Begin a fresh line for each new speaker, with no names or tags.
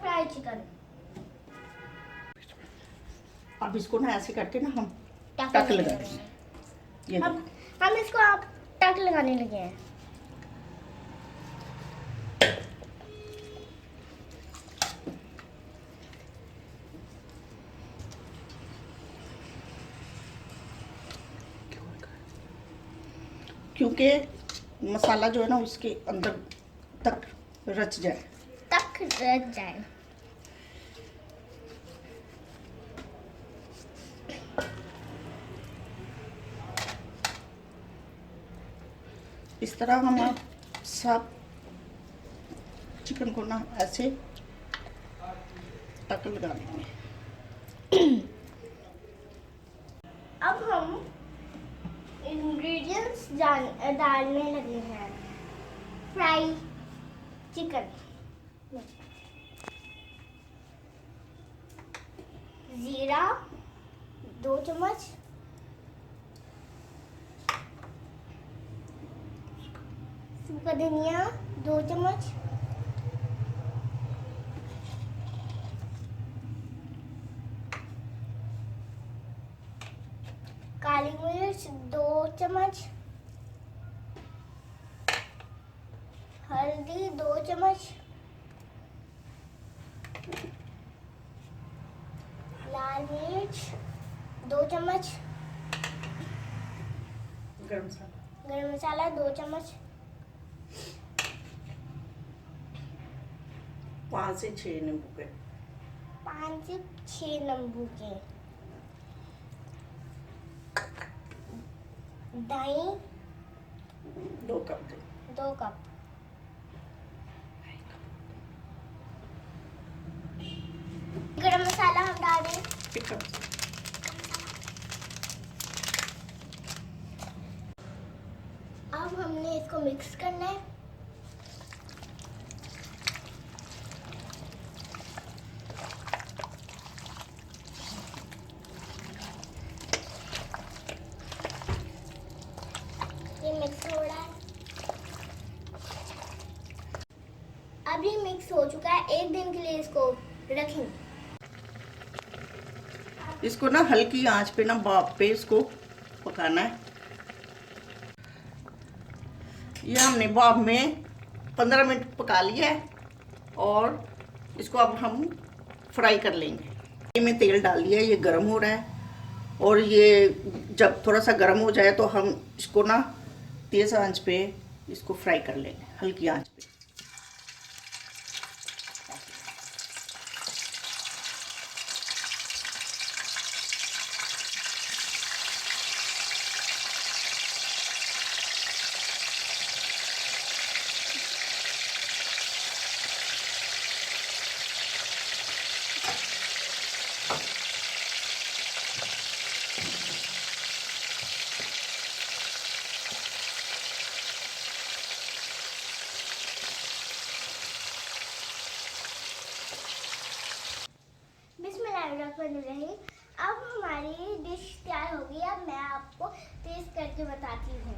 Fry chicken.
अब इसको ना ऐसे करके ना हम
टक
टक लगा
लगाने
देंगे। ये
हम
देखो
हम इसको आप टक लगाने लगे हैं।
क्योंकि मसाला जो है ना उसके अंदर तक रच जाए।
तक रच जाए।
इस तरह हम अब सब चिकन को ना ऐसे टक लगा देंगे।
अब हम इंग्रेडिएंट्स डालने लगे हैं फ्राई चिकन में। जीरा 2 चम्मच, सूखा धनिया 2 चम्मच, काली मिर्च 2 चम्मच, हल्दी 2 चम्मच, लाल मिर्च 2 चम्मच, गरम मसाला 2 चम्मच,
5 से 6 नींबू के
5 से 6 नींबू के, दही
2 कप दे।
2 कप, गरम मसाला हम डाल दें।
एक कप से।
अब हमने इसको मिक्स करना है। ये मिक्स हो रहा है। अब ये मिक्स हो चुका है। 1 दिन के लिए इसको रखें।
इसको ना हल्की आंच पे ना भाप पे इसको पकाना है। ये हमने भाप में 15 मिनट पका लिया है और इसको अब हम फ्राई कर लेंगे। में तेल डाल दिया है, ये गर्म हो रहा है और ये जब थोड़ा सा गर्म हो जाए तो हम इसको ना तेज आंच पे इसको फ्राई कर लेंगे, हल्की आंच पे।
बिस्मिल्लाहिर्रहमानिर्रहीम। अब हमारी डिश तैयार हो गई। अब मैं आपको टेस्ट करके बताती हूँ।